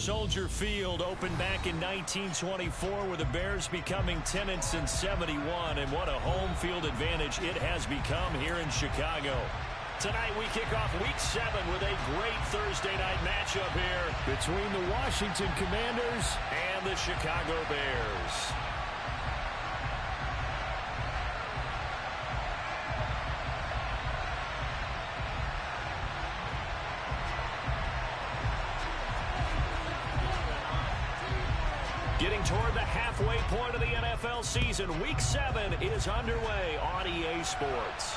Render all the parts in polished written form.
Soldier Field opened back in 1924 with the Bears becoming 10-71, and what a home field advantage it has become here in Chicago. Tonight we kick off Week 7 with a great Thursday night matchup here between the Washington Commanders and the Chicago Bears. Getting toward the halfway point of the NFL season, Week 7 is underway on EA Sports.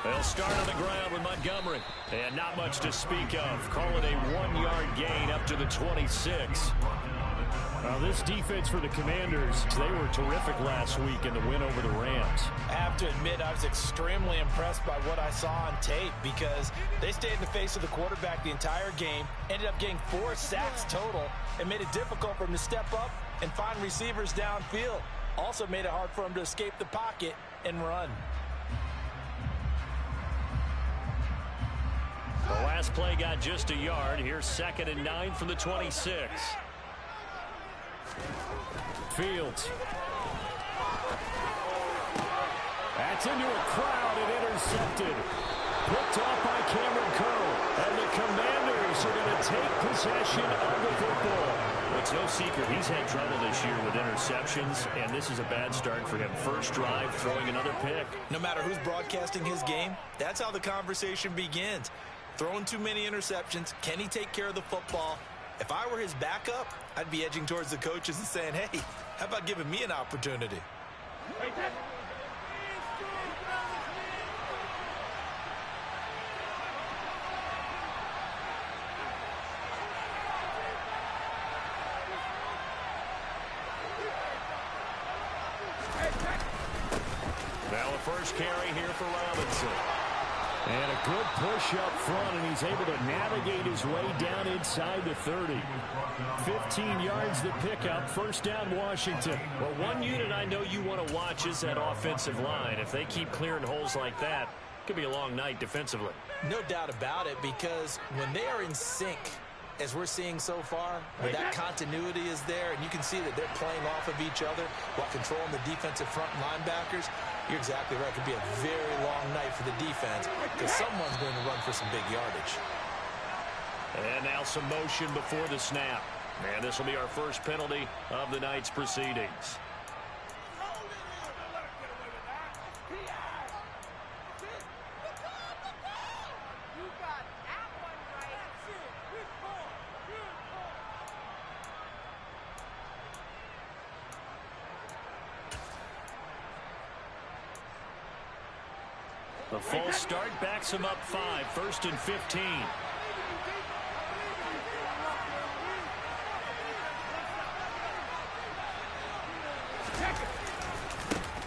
They'll start on the ground with Montgomery. And not much to speak of. Call it a 1-yard gain up to the 26. This defense for the Commanders, they were terrific last week in the win over the Rams. I have to admit, I was extremely impressed by what I saw on tape because they stayed in the face of the quarterback the entire game, ended up getting 4 sacks total, and made it difficult for him to step up and find receivers downfield. Also made it hard for him to escape the pocket and run. The last play got just a yard. Here's 2nd and 9 from the 26. Fields. That's into a crowd and intercepted. Picked off by Cameron Curl. And the Commanders are going to take possession of the football. It's no secret he's had trouble this year with interceptions, and this is a bad start for him. First drive, throwing another pick. No matter who's broadcasting his game, that's how the conversation begins. Throwing too many interceptions. Can he take care of the football? If I were his backup, I'd be edging towards the coaches and saying, hey, how about giving me an opportunity? Now a first carry here for Robinson. And a good push up front, and he's able to navigate his way down inside the 30. 15 yards the pickup, first down Washington. Well, one unit I know you want to watch is that offensive line. If they keep clearing holes like that, it could be a long night defensively. No doubt about it, because when they are in sync, as we're seeing so far, where that continuity is there, and you can see that they're playing off of each other while controlling the defensive front linebackers, you're exactly right. It could be a very long night for the defense because someone's going to run for some big yardage. And now some motion before the snap. And this will be our first penalty of the night's proceedings. The false start backs him up 5, 1st and 15.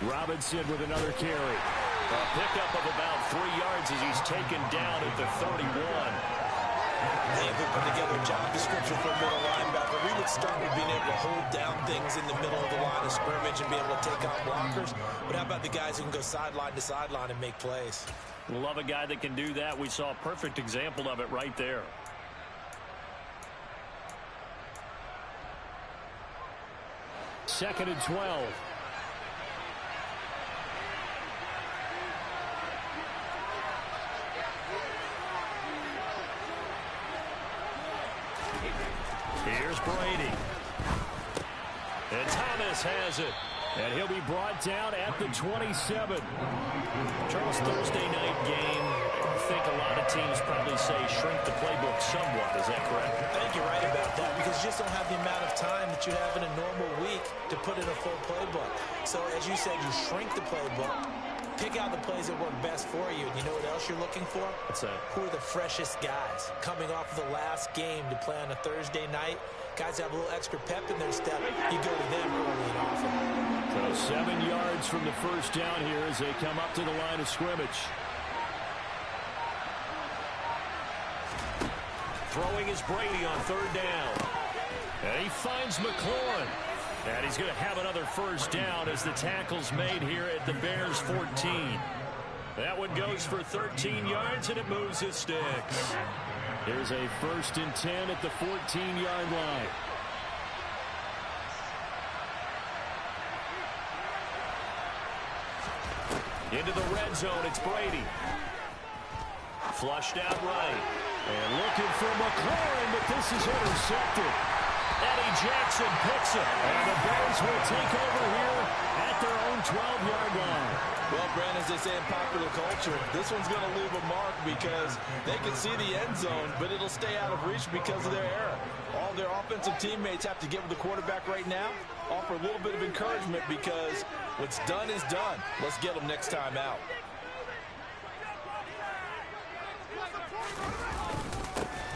Robinson with another carry. A pickup of about 3 yards as he's taken down at the 31. I think we put together a job description for a middle linebacker. We would start with being able to hold down things in the middle of the line of scrimmage and be able to take on blockers. But how about the guys who can go sideline to sideline and make plays? Love a guy that can do that. We saw a perfect example of it right there. Second and 12. Here's Brady. And Thomas has it. And he'll be brought down at the 27. Charles, Thursday night game, I think a lot of teams probably say shrink the playbook somewhat. Is that correct? I think you're right about that because you just don't have the amount of time that you have in a normal week to put in a full playbook. So as you said, you shrink the playbook, pick out the plays that work best for you. And you know what else you're looking for? What's that? Who are the freshest guys coming off of the last game to play on a Thursday night? Guys have a little extra pep in their step. You go to them early and often. So 7 yards from the first down here as they come up to the line of scrimmage. Throwing is Brady on third down. And he finds McLaurin. And he's going to have another first down as the tackle's made here at the Bears 14. That one goes for 13 yards, and it moves his sticks. Here's a 1st and 10 at the 14-yard line. Into the red zone, it's Brady. Flushed out right. And looking for McLaurin, but this is intercepted. Eddie Jackson picks it. And the Bears will take over here at their own 12-yard line. Well, Brandon, as they say in popular culture, this one's going to leave a mark because they can see the end zone, but it'll stay out of reach because of their error. All their offensive teammates have to get with the quarterback right now, offer a little bit of encouragement because what's done is done. Let's get them next time out.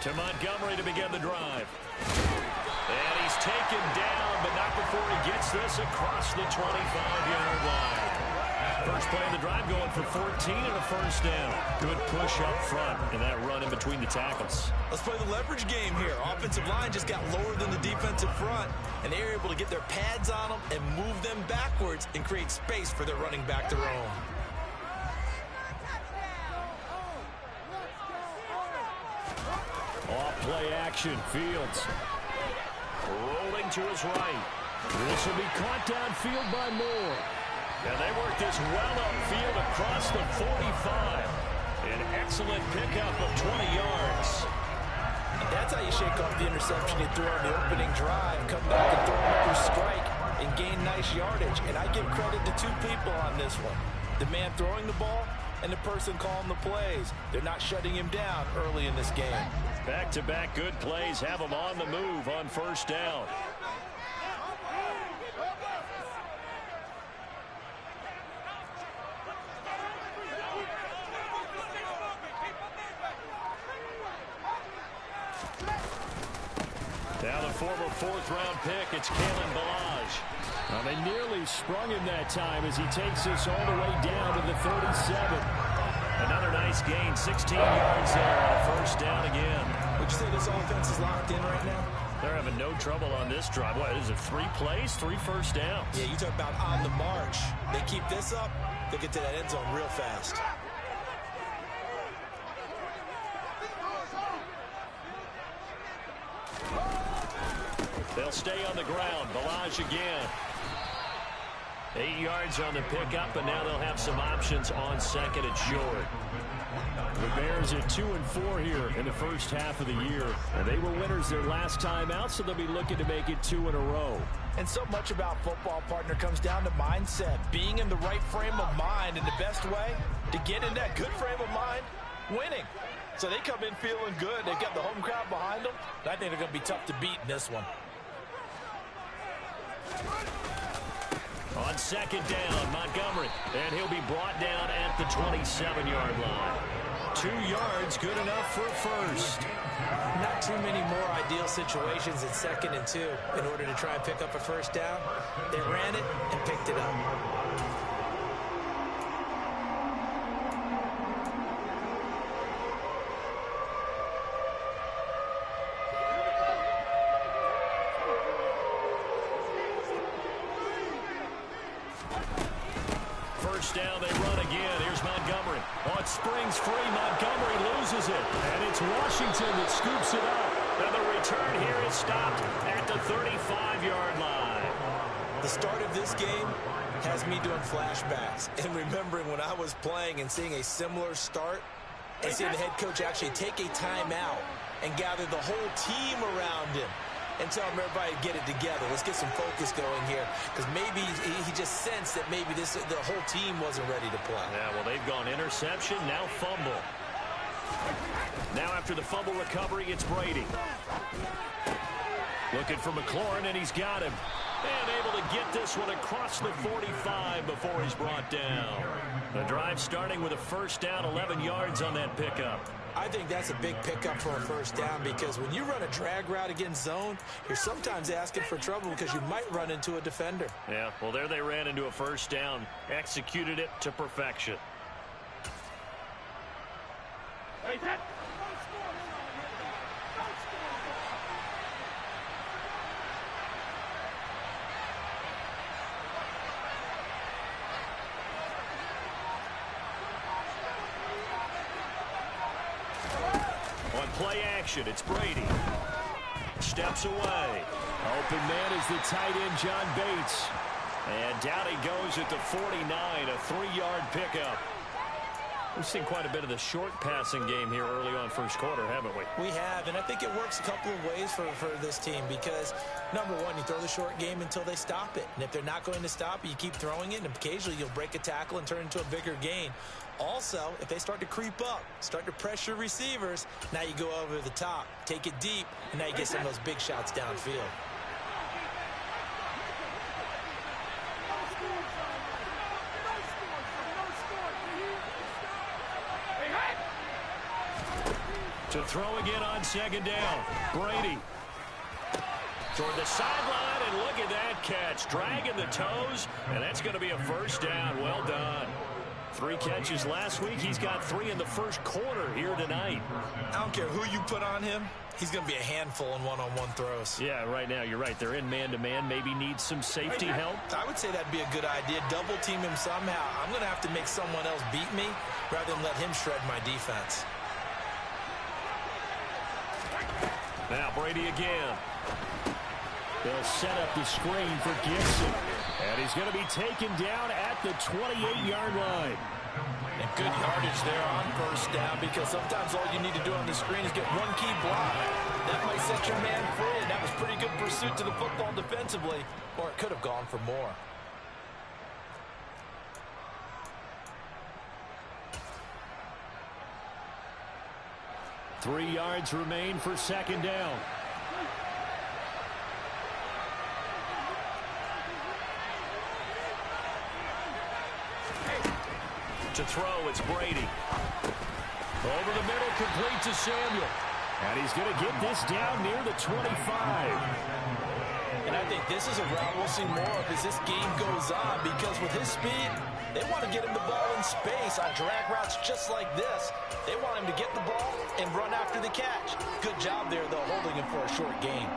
To Montgomery to begin the drive. And he's taken down, but not before he gets this across the 25-yard line. First play of the drive going for 14 and a first down. Good push up front and that run in between the tackles. Let's play the leverage game here. Offensive line just got lower than the defensive front, and they're able to get their pads on them and move them backwards and create space for their running back to roam. Off play action, Fields. Rolling to his right. This will be caught downfield by Moore. And they work this well upfield across the 45. An excellent pickup of 20 yards. That's how you shake off the interception you threw on the opening drive. Come back and throw another strike and gain nice yardage. And I give credit to two people on this one. The man throwing the ball and the person calling the plays. They're not shutting him down early in this game. Back-to-back good plays have him on the move on first down. Now the former fourth-round pick, it's Kalen Balaj. Well, they nearly sprung him that time as he takes this all the way down to the 37. Another nice gain, 16 yards there on a first down again. Would you say this offense is locked in right now? They're having no trouble on this drive. What is it, 3 plays, 3 first downs? Yeah, you talk about on the march. They keep this up, they'll get to that end zone real fast. They'll stay on the ground. Balaj again. 8 yards on the pickup, and now they'll have some options on second and short. The Bears are 2-4 here in the first half of the year. And they were winners their last time out, so they'll be looking to make it 2 in a row. And so much about football, partner, comes down to mindset. Being in the right frame of mind, and the best way to get in that good frame of mind, winning. So they come in feeling good. They've got the home crowd behind them. I think they're going to be tough to beat in this one. On second down, Montgomery. And he'll be brought down at the 27-yard line. 2 yards, good enough for a first. Not too many more ideal situations at 2nd and 2 in order to try and pick up a first down. They ran it and picked it up. First down, they run again. Here's Montgomery. Oh, it springs free. Montgomery loses it. And it's Washington that scoops it up. And the return here is stopped at the 35-yard line. The start of this game has me doing flashbacks and remembering when I was playing and seeing a similar start and seeing the head coach actually take a timeout and gather the whole team around him and tell everybody to get it together. Let's get some focus going here, because maybe he just sensed that maybe the whole team wasn't ready to play. Yeah, well, they've gone interception, now fumble. Now after the fumble recovery, it's Brady. Looking for McLaurin, and he's got him. And able to get this one across the 45 before he's brought down. The drive starting with a first down, 11 yards on that pickup. I think that's a big pickup for a first down, because when you run a drag route against zone, you're sometimes asking for trouble because you might run into a defender. Yeah, well, there they ran into a first down. Executed it to perfection. On play action, it's Brady. Steps away. Open man is the tight end, John Bates. And down he goes at the 49, a 3-yard pickup. We've seen quite a bit of the short passing game here early on first quarter, haven't we? We have, and I think it works a couple of ways for this team, because, number one, you throw the short game until they stop it. And if they're not going to stop it, you keep throwing it, and occasionally you'll break a tackle and turn it into a bigger gain. Also, if they start to creep up, start to pressure receivers, now you go over the top, take it deep, and now you get some of those big shots downfield. To throw again on second down. Brady. Toward the sideline, and look at that catch. Dragging the toes, and that's going to be a first down. Well done. 3 catches last week. He's got 3 in the first quarter here tonight. I don't care who you put on him. He's going to be a handful in one-on-one throws. Yeah, right now, you're right. They're in man-to-man. Maybe needs some safety help. I would say that'd be a good idea. Double team him somehow. I'm going to have to make someone else beat me rather than let him shred my defense. Now Brady again. They'll set up the screen for Gibson. And he's going to be taken down at the 28-yard line. And good yardage there on first down, because sometimes all you need to do on the screen is get one key block. That might set your man free, and that was pretty good pursuit to the football defensively, or it could have gone for more. Three yards remain for second down. To throw, it's Brady. Over the middle, complete to Samuel. And he's going to get this down near the 25. And I think this is a route we'll see more of as this game goes on, because with his speed, they want to get him the ball in space on drag routes just like this. They want him to get the ball and run after the catch. Good job there, though, holding him for a short gain.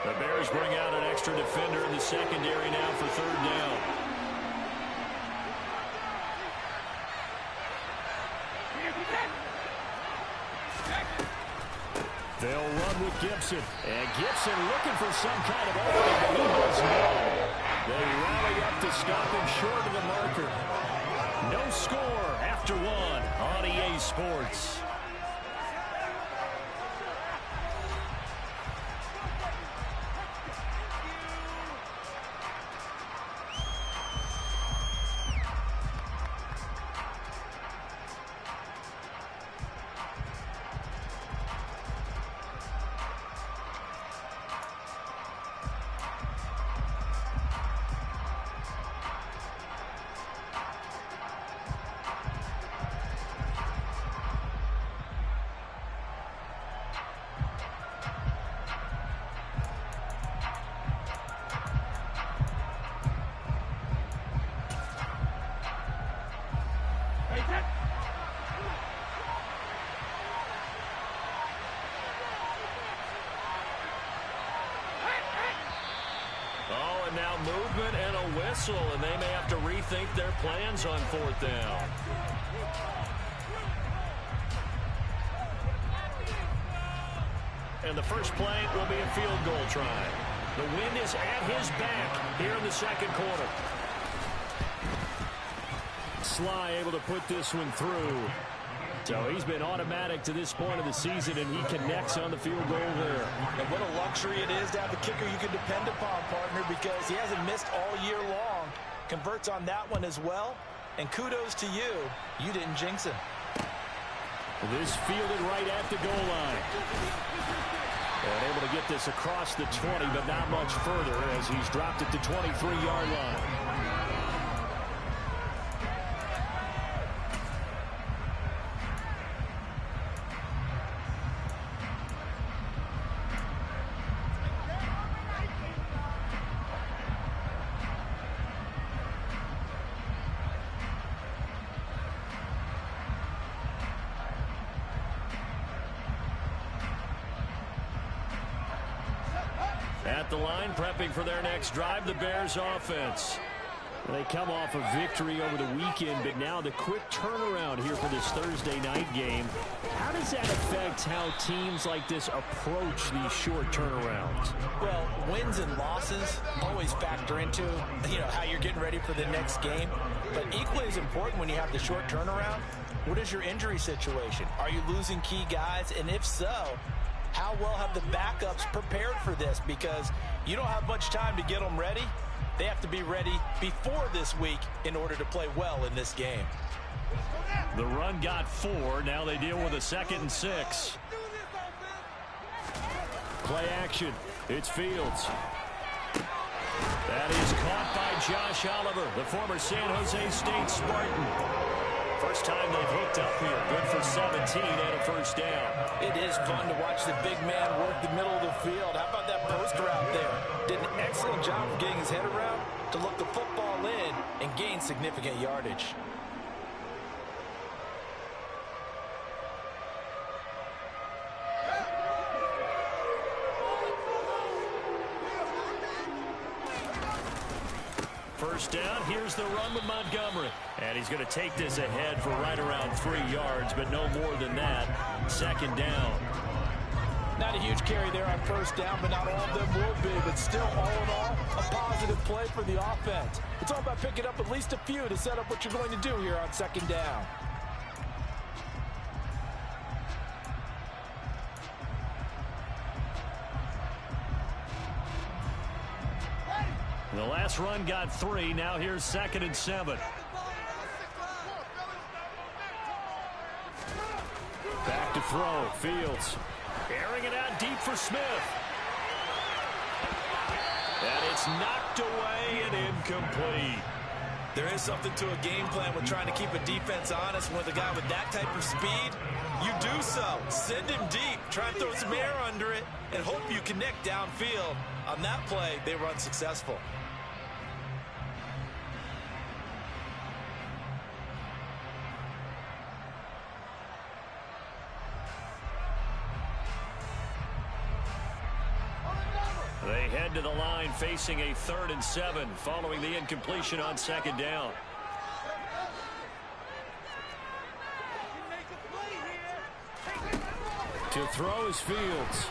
The Bears bring out an extra defender in the secondary now for third down. They'll run with Gibson. And Gibson looking for some kind of opening, but he does not. They rally up to stop him short of the marker. No score after one on EA Sports. Now movement and a whistle, and they may have to rethink their plans on fourth down. And the first play will be a field goal try. The wind is at his back here in the second quarter. Sly able to put this one through. So he's been automatic to this point of the season, and he connects on the field goal there. And what a luxury it is to have a kicker you can depend upon, partner, because he hasn't missed all year long. Converts on that one as well. And kudos to you. You didn't jinx him. This fielded right at the goal line. And able to get this across the 20, but not much further as he's dropped it to 23-yard line. At the line, prepping for their next drive, the Bears offense. They come off a victory over the weekend, but now the quick turnaround here for this Thursday night game. How does that affect how teams like this approach these short turnarounds? Well, wins and losses always factor into, how you're getting ready for the next game. But equally as important when you have the short turnaround, what is your injury situation? Are you losing key guys? And if so, how well have the backups prepared for this? Because you don't have much time to get them ready. They have to be ready before this week in order to play well in this game. The run got 4. Now they deal with a 2nd and 6. Play action. It's Fields. That is caught by Josh Oliver, the former San Jose State Spartan. First time they've hooked up here. Good for 17 and a first down. It is fun to watch the big man work the middle of the field. How about that post route there? Did an excellent job of getting his head around to look the football in and gain significant yardage. First down, here's the run with Montgomery. And he's going to take this ahead for right around 3 yards, but no more than that. 2nd down. Not a huge carry there on first down, but not all of them will be. But still, all in all, a positive play for the offense. It's all about picking up at least a few to set up what you're going to do here on 2nd down. The last run got 3. Now here's 2nd and 7. Back to throw. Fields airing it out deep for Smith. And it's knocked away and incomplete. There is something to a game plan with trying to keep a defense honest. With a guy with that type of speed, you do so. Send him deep. Try and throw some air under it and hope you connect downfield. On that play, they were unsuccessful. They head to the line facing a 3rd and 7 following the incompletion on 2nd down. To throw is Fields.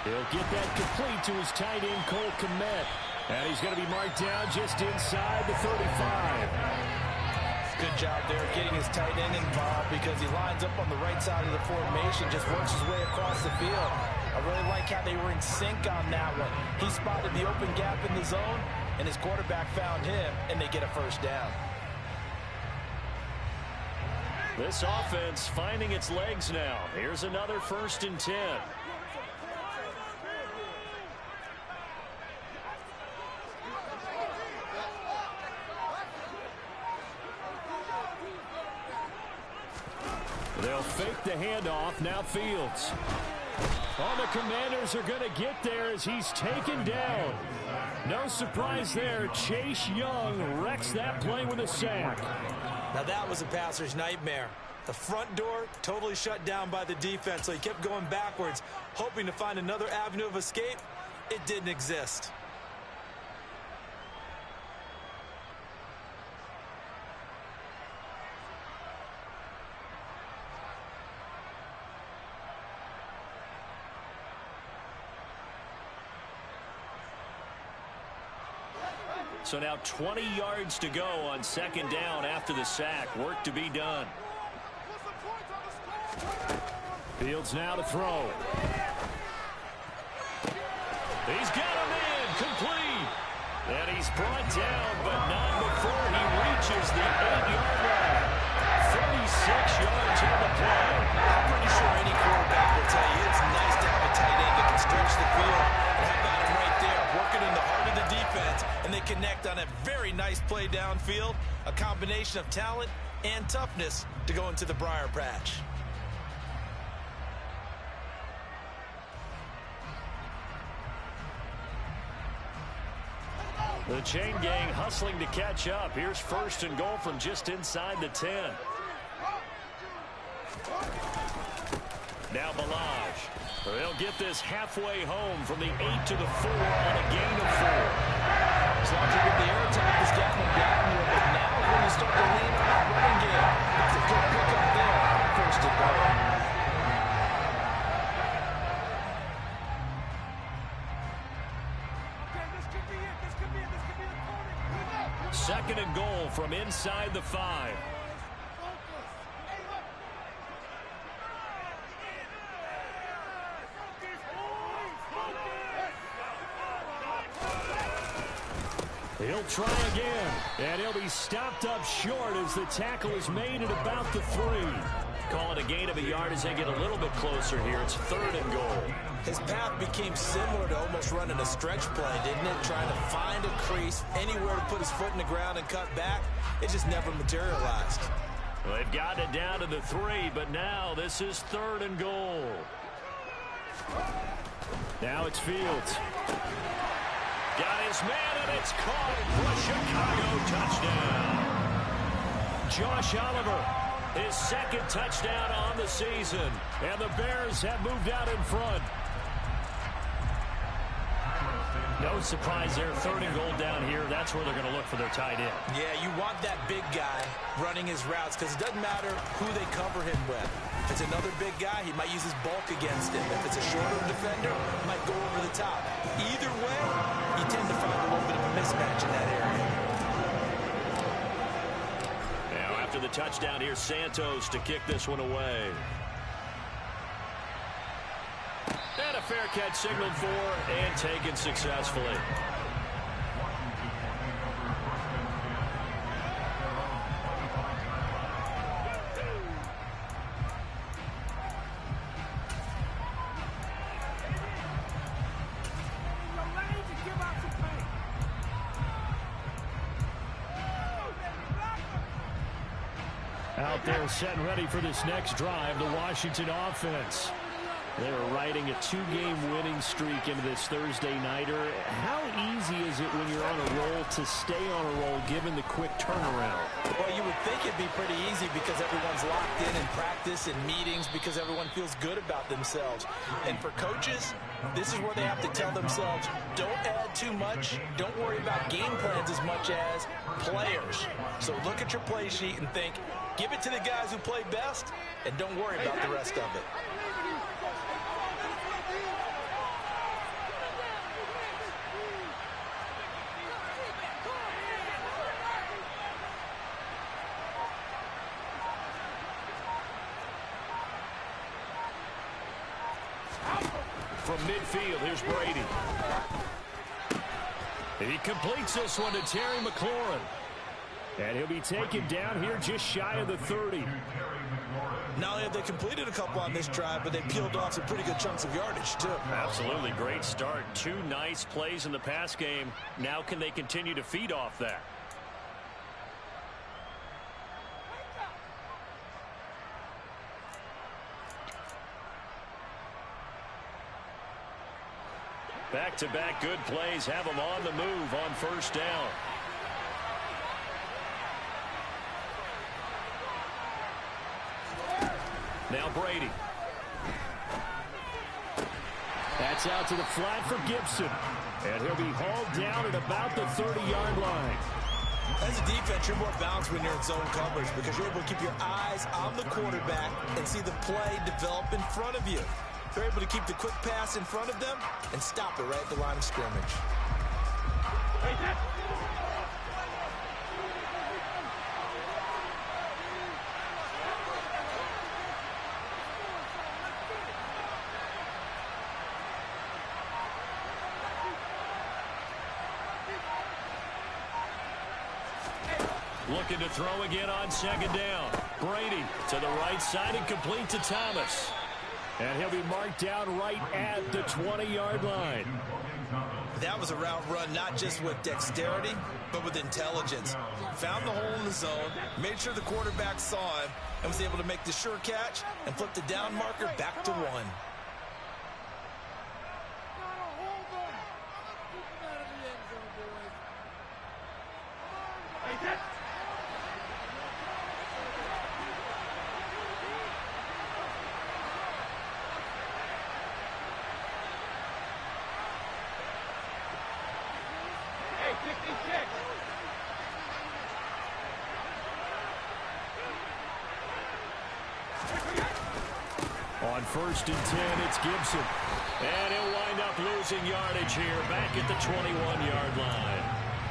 He'll get that complete to his tight end, Cole Kmet. And he's going to be marked down just inside the 35. Good job there getting his tight end involved because he lines up on the right side of the formation, just works his way across the field. I really like how they were in sync on that one. He spotted the open gap in the zone, and his quarterback found him, and they get a first down. This offense finding its legs now. Here's another 1st and 10. They'll fake the handoff. Now Fields. Oh, the Commanders are going to get there as he's taken down. No surprise there. Chase Young wrecks that play with a sack. Now that was a passer's nightmare. The front door totally shut down by the defense, so he kept going backwards, hoping to find another avenue of escape. It didn't exist. So now 20 yards to go on second down after the sack. Work to be done. Fields now to throw. He's got him in, complete. And he's brought down, but not before he reaches the 8-yard line. 36 yards on the play. I'm pretty sure any quarterback will tell you it's nice to have a tight end that can stretch the field. And how about him right there, working in the heart of the defense, and they connect on a very nice play downfield. A combination of talent and toughness to go into the briar patch. The chain gang hustling to catch up. Here's first and goal from just inside the 10. Now Balaj. They'll get this halfway home from the 8 to the 4 on a gain of 4. As long as you get the air attack, is getting them down here. But now when you start to lean on that running game, it's a good pickup there. First and goal. Second and goal from inside the 5. He'll try again, and he'll be stopped up short as the tackle is made at about the 3. Call it a gain of a yard as they get a little bit closer here. It's third and goal. His path became similar to almost running a stretch play, didn't it? Trying to find a crease, anywhere to put his foot in the ground and cut back. It just never materialized. Well, they've gotten it down to the 3, but now this is third and goal. Now it's Fields. Got his man, and it's caught for Chicago. Touchdown. Josh Oliver, his second touchdown on the season. And the Bears have moved out in front. No surprise there. Third and goal down here. That's where they're going to look for their tight end. Yeah, you want that big guy running his routes because it doesn't matter who they cover him with. If it's another big guy, he might use his bulk against him. If it's a shorter defender, he might go over the top. Either way, you tend to find a little bit of a mismatch in that area. Now, after the touchdown, here's Santos to kick this one away. And a fair catch signaled for and taken successfully. Out there set and ready for this next drive, the Washington offense. They are riding a 2-game winning streak into this Thursday nighter. How easy is it when you're on a roll to stay on a roll given the quick turnaround? Well, you would think it'd be pretty easy because everyone's locked in practice and meetings because everyone feels good about themselves. And for coaches, this is where they have to tell themselves, don't add too much. Don't worry about game plans as much as players. So look at your play sheet and think, give it to the guys who play best and don't worry about the rest of it. From midfield, here's Brady. He completes this one to Terry McLaurin. And he'll be taken down here just shy of the 30. Not only have they completed a couple on this drive, but they peeled off some pretty good chunks of yardage, too. Absolutely great start. 2 nice plays in the pass game. Now can they continue to feed off that? Back-to-back good plays have them on the move on first down. Now Brady. That's out to the flat for Gibson. And he'll be hauled down at about the 30-yard line. As a defense, you're more balanced when you're in zone coverage because you're able to keep your eyes on the quarterback and see the play develop in front of you. They're able to keep the quick pass in front of them and stop it right at the line of scrimmage. Looking to throw again on second down. Brady to the right side and complete to Thomas. And he'll be marked down right at the 20-yard line. That was a route run not just with dexterity, but with intelligence. Found the hole in the zone, made sure the quarterback saw him, and was able to make the sure catch and flip the down marker back to 1. On 1st and 10, it's Gibson. And he'll wind up losing yardage here back at the 21-yard line.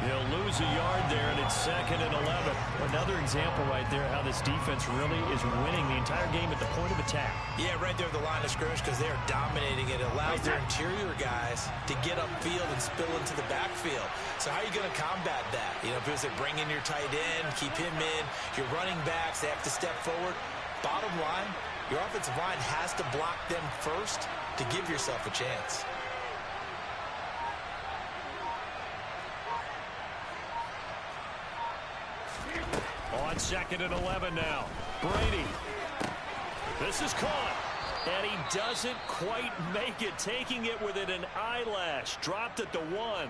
He'll lose a yard there, and it's 2nd and 11. Another example right there how this defense really is winning the entire game at the point of attack. Yeah, right there at the line of scrimmage because they are dominating it. It allows their interior guys to get upfield and spill into the backfield. So how are you going to combat that? You know, if it was like bring in your tight end, keep him in, your running backs, they have to step forward. Bottom line, your offensive line has to block them first to give yourself a chance. On 2nd and 11 now. Brady. This is caught. And he doesn't quite make it, taking it within an eyelash. Dropped at the 1.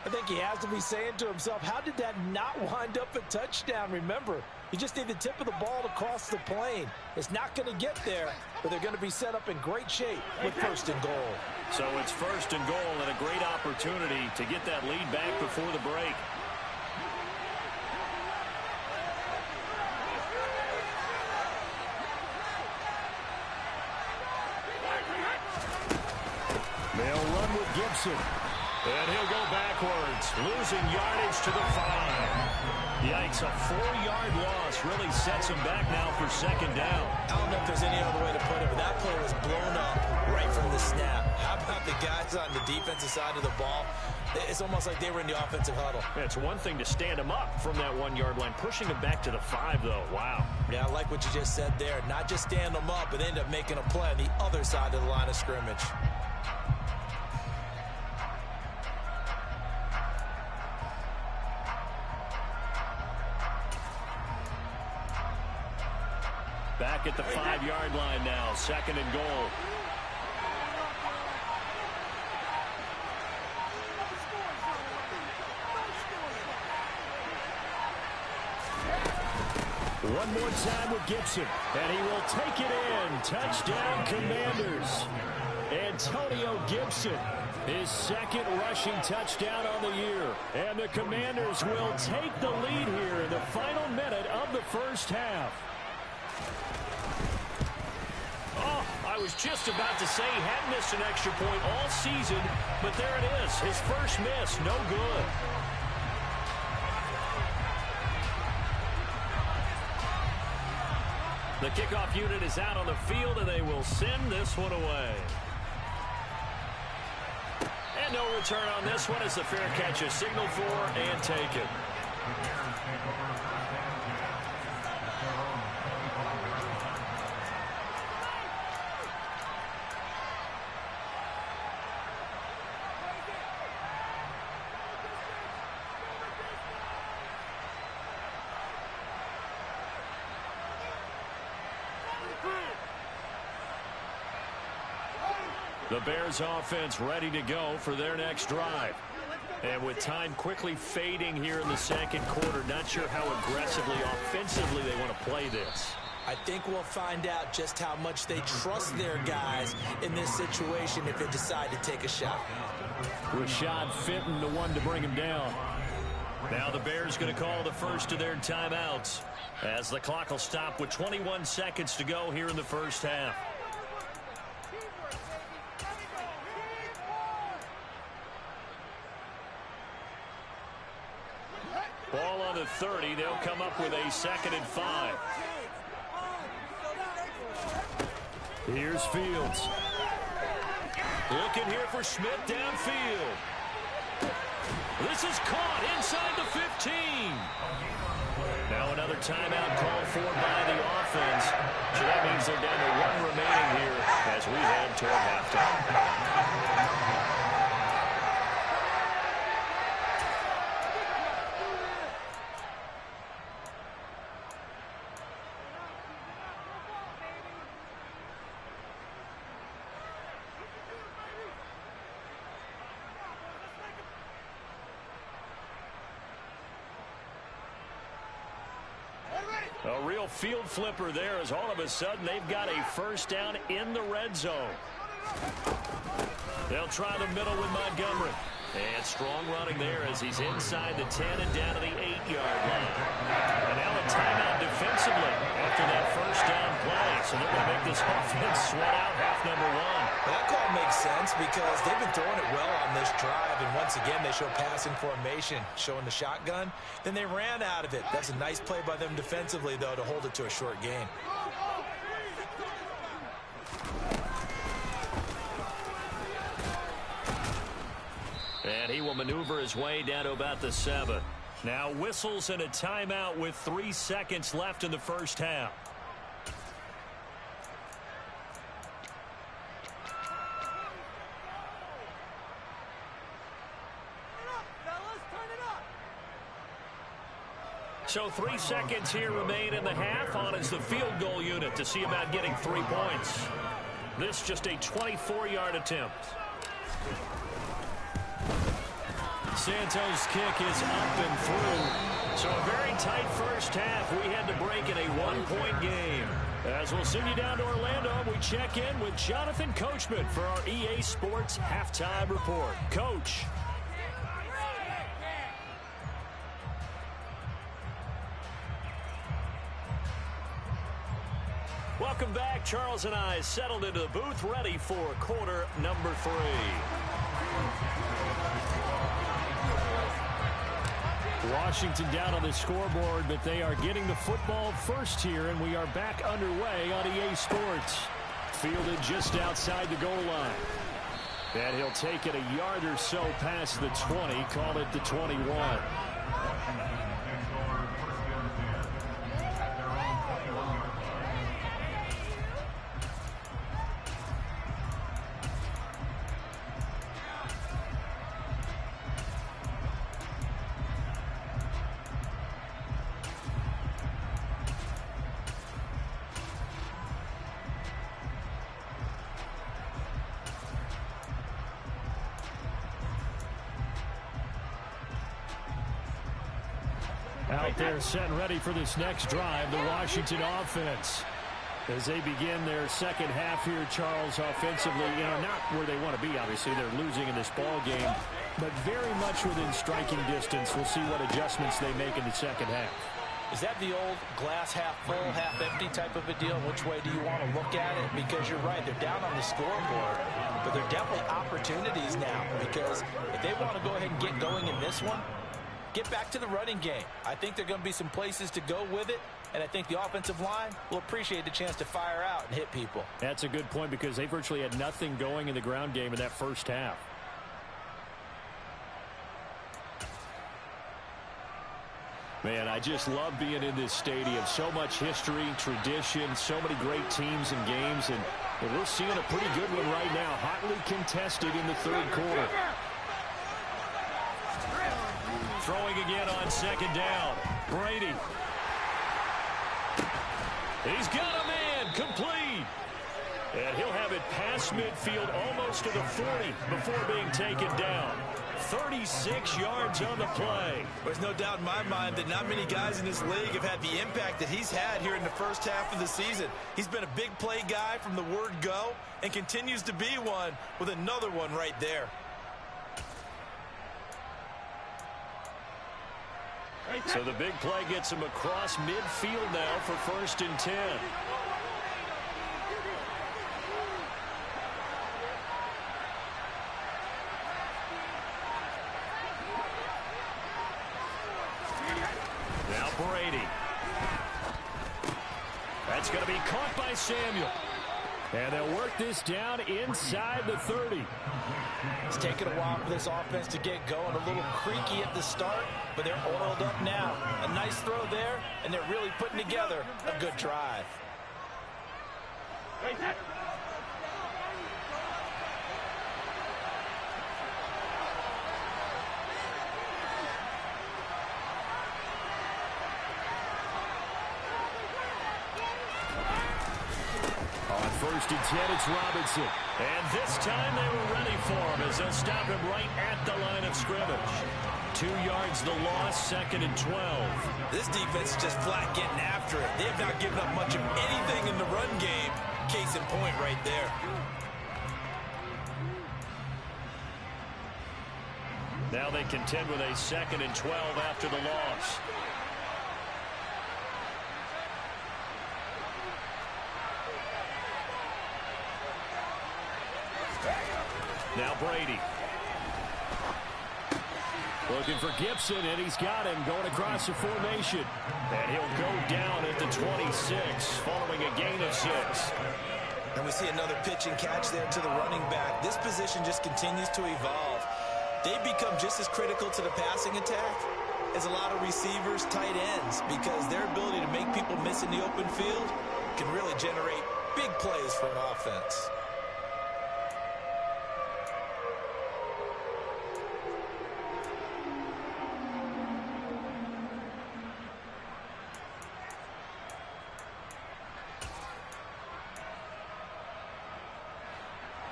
I think he has to be saying to himself, how did that not wind up a touchdown? Remember, you just need the tip of the ball to cross the plane. It's not going to get there, but they're going to be set up in great shape with 1st and goal. So it's 1st and goal and a great opportunity to get that lead back before the break. They'll run with Gibson. And he'll go backwards, losing yardage to the 5. Yikes, a 4-yard loss really sets him back now for 2nd down. I don't know if there's any other way to put it, but that play was blown up right from the snap. How about the guys on the defensive side of the ball? It's almost like they were in the offensive huddle. It's one thing to stand him up from that 1-yard line, pushing him back to the 5, though. Wow. Yeah, I like what you just said there. Not just stand them up, but end up making a play on the other side of the line of scrimmage. Back at the 5-yard line now, 2nd and goal. One more time with Gibson, and he will take it in. Touchdown, Commanders. Antonio Gibson, his 2nd rushing touchdown on the year. And the Commanders will take the lead here in the final minute of the first half. Oh, I was just about to say he hadn't missed an extra point all season, but there it is. His first miss, no good. The kickoff unit is out on the field, and they will send this one away. And no return on this one as the fair catch is signaled for and taken. The Bears offense ready to go for their next drive. And with time quickly fading here in the 2nd quarter, not sure how aggressively, offensively they want to play this. I think we'll find out just how much they trust their guys in this situation if they decide to take a shot. Rashad Fenton, the one to bring him down. Now the Bears going to call the first of their timeouts as the clock will stop with 21 seconds to go here in the first half. Ball on the 30. They'll come up with a 2nd and 5. Here's Fields. Looking here for Smith downfield. This is caught inside the 15. Now another timeout called for by the offense. So that means they're down to 1 remaining here as we head toward halftime. A real field flipper there as all of a sudden they've got a first down in the red zone. They'll try the middle with Montgomery. And strong running there as he's inside the 10 and down to the 8-yard line. And now a timeout defensively after that first down play. So they're going to make this offense sweat out half number 1. Well, that call makes sense because they've been throwing it well on this drive. And once again, they show passing formation, showing the shotgun. Then they ran out of it. That's a nice play by them defensively, though, to hold it to a short gain. And he will maneuver his way down to about the 7. Now whistles and a timeout with 3 seconds left in the first half. So 3 seconds here remain in the half. On is the field goal unit to see about getting 3 points. This just a 24-yard attempt. Santos' kick is up and through. So a very tight first half. We had to break in a 1-point game. As we'll send you down to Orlando, we check in with Jonathan Coachman for our EA Sports Halftime Report. Coach. Welcome back. Charles and I settled into the booth, ready for quarter number 3. Washington down on the scoreboard, but they are getting the football first here, and we are back underway on EA Sports. Fielded just outside the goal line. And he'll take it a yard or so past the 20, call it the 21. Out there set and ready for this next drive, the Washington offense. As they begin their second half here, Charles, offensively, not where they want to be, obviously. They're losing in this ball game, but very much within striking distance. We'll see what adjustments they make in the second half. Is that the old glass half full, half empty type of a deal? Which way do you want to look at it? Because you're right, they're down on the scoreboard, but there are definitely opportunities now because if they want to go ahead and get going in this one, get back to the running game. I think there are going to be some places to go with it, and I think the offensive line will appreciate the chance to fire out and hit people. That's a good point because they virtually had nothing going in the ground game in that first half. Man, I just love being in this stadium. So much history, tradition, so many great teams and games, and we're seeing a pretty good one right now. Hotly contested in the third quarter. Throwing again on second down. Brady. He's got a man complete. And he'll have it past midfield almost to the 40 before being taken down. 36 yards on the play. There's no doubt in my mind that not many guys in this league have had the impact that he's had here in the first half of the season. He's been a big play guy from the word go and continues to be one with another one right there. So the big play gets him across midfield now for 1st and 10. Now Brady. That's going to be caught by Samuel. And they'll work this down inside the 30. It's taken a while for this offense to get going. A little creaky at the start, but they're oiled up now. A nice throw there, and they're really putting together a good drive. First and 10, it's Robinson. And this time they were ready for him as they'll stop him right at the line of scrimmage. 2 yards the loss, 2nd and 12. This defense is just flat getting after it. They have not given up much of anything in the run game. Case in point right there. Now they contend with a 2nd and 12 after the loss. Now Brady. Looking for Gibson, and he's got him going across the formation. And he'll go down at the 26, following a gain of 6. And we see another pitch and catch there to the running back. This position just continues to evolve. They've become just as critical to the passing attack as a lot of receivers, tight ends, because their ability to make people miss in the open field can really generate big plays for an offense.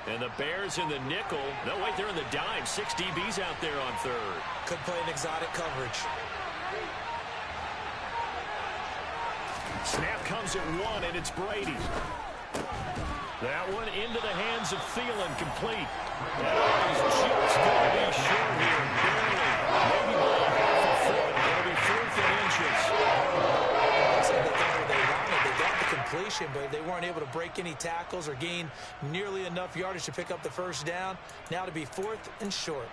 And the Bears in the nickel. No, wait, they're in the dime. 6 DBs out there on 3rd. Could play an exotic coverage. Snap comes at 1, and it's Brady. That one into the hands of Thielen, complete. That is just going to be short here, barely. Maybe by a half a foot. It'll be 4th and inches. Looks like they got what they wanted. They got the completion, but they weren't able to break any tackles or gain nearly enough yardage to pick up the first down. Now to be 4th and short.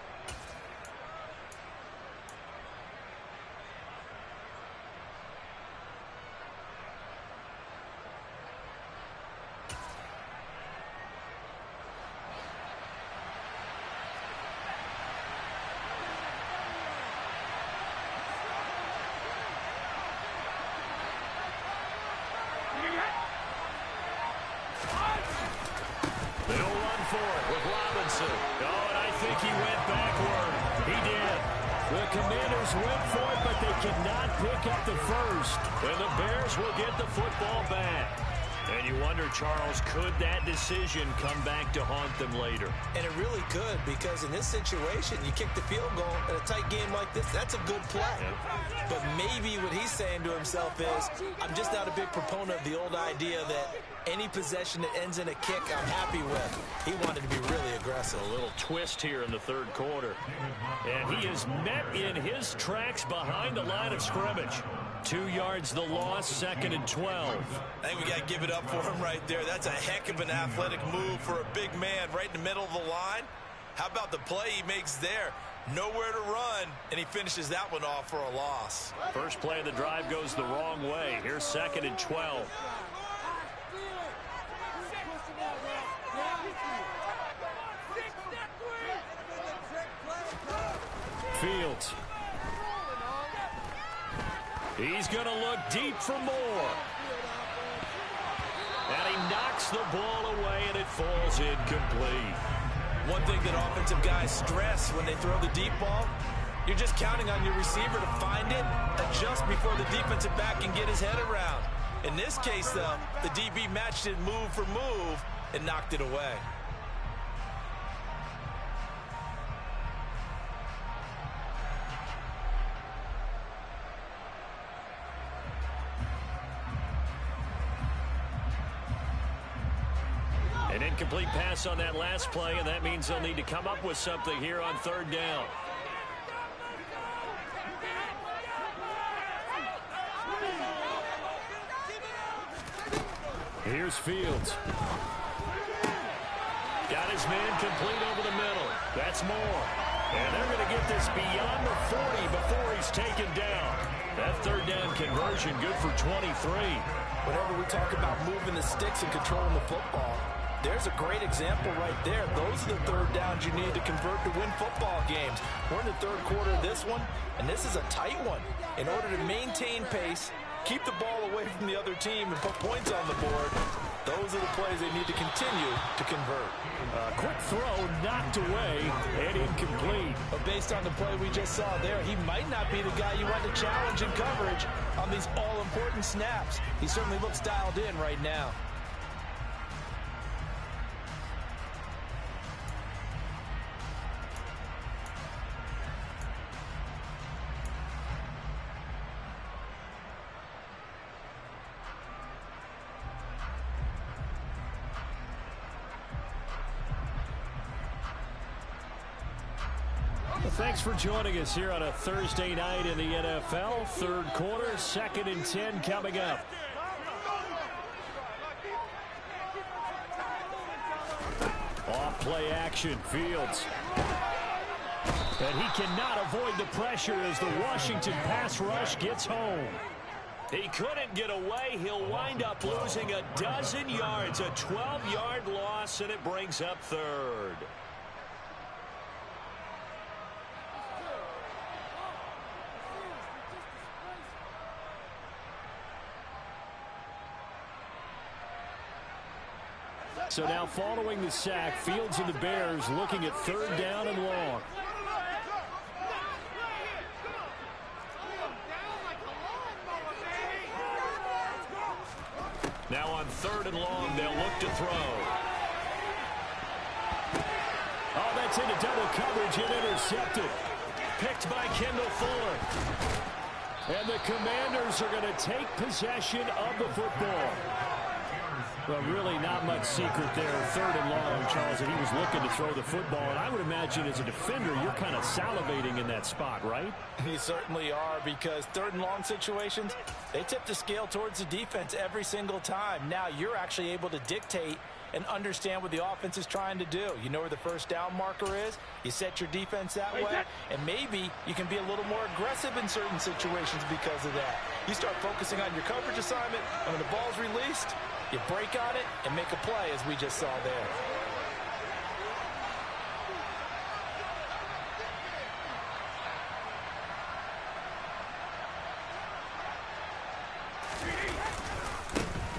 Went for it, but they cannot pick up the first. And the Bears will get the football back. And you wonder, Charles, could that decision come back to haunt them later? And it really could, because in this situation, you kick the field goal in a tight game like this, that's a good play. Yeah. But maybe what he's saying to himself is, I'm just not a big proponent of the old idea that any possession that ends in a kick I'm happy with. He wanted to be really aggressive. A little twist here in the 3rd quarter. And he is met in his tracks behind the line of scrimmage. 2 yards the loss, 2nd and 12. I think we got to give it up for him right there. That's a heck of an athletic move for a big man right in the middle of the line. How about the play he makes there? Nowhere to run, and he finishes that one off for a loss. First play of the drive goes the wrong way. Here's 2nd and 12. Fields. He's going to look deep for more. And he knocks the ball away, and it falls incomplete. One thing that offensive guys stress when they throw the deep ball, you're just counting on your receiver to find it, adjust before the defensive back can get his head around. In this case, though, the DB matched it move for move and knocked it away. An incomplete pass on that last play, and that means they'll need to come up with something here on 3rd down. Here's Fields. Got his man complete over the middle. That's more. And they're going to get this beyond the 40 before he's taken down. That 3rd down conversion good for 23. Whenever we talk about moving the sticks and controlling the football, There's a great example right there. Those are the third downs you need to convert to win football games. We're in the third quarter of this one, and this is a tight one. In order to maintain pace, keep the ball away from the other team, and put points on the board, those are the plays they need to continue to convert. Quick throw knocked away and incomplete. But based on the play we just saw there, he might not be the guy you want to challenge in coverage on these all-important snaps. He certainly looks dialed in right now. Thanks for joining us here on a Thursday night in the NFL. Third quarter, 2nd and 10 coming up. Off play action, Fields. And he cannot avoid the pressure as the Washington pass rush gets home. He couldn't get away. He'll wind up losing a dozen yards, a 12-yard loss, and it brings up third. So now following the sack, Fields and the Bears looking at third down and long. Now on third and long, they'll look to throw. Oh, that's into double coverage and intercepted. Picked by Kendall Fuller. And the Commanders are going to take possession of the football. Well, really not much secret there. Third and long, Charles, and he was looking to throw the football. And I would imagine as a defender, you're kind of salivating in that spot, right? You certainly are, because third and long situations, they tip the scale towards the defense every single time. Now you're actually able to dictate and understand what the offense is trying to do. You know where the first down marker is. You set your defense that way, and maybe you can be a little more aggressive in certain situations because of that. You start focusing on your coverage assignment, and when the ball's released, you break on it and make a play, as we just saw there.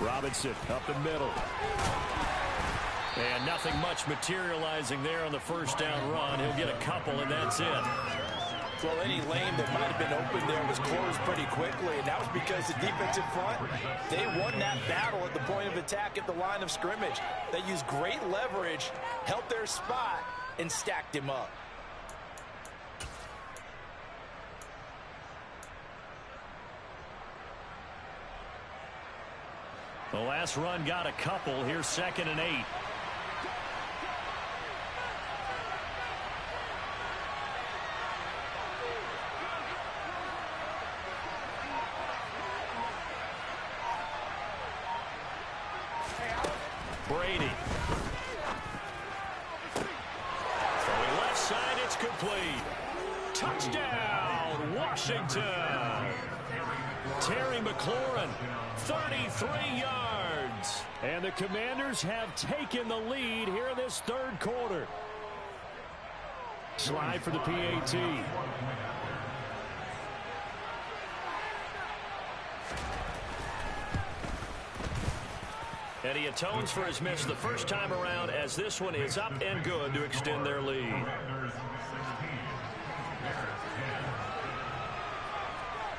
Robinson up the middle. And nothing much materializing there on the first down run. He'll get a couple, and that's it. Well, any lane that might have been open there was closed pretty quickly, and that was because the defensive front, they won that battle at the point of attack at the line of scrimmage. They used great leverage, held their spot, and stacked him up. The last run got a couple. Here's 2nd and 8. Brady. Throwing left side, it's complete. Touchdown, Washington. Terry McLaurin, 33 yards. And the Commanders have taken the lead here in this third quarter. Slide for the PAT. And he atones for his miss the first time around, as this one is up and good to extend their lead.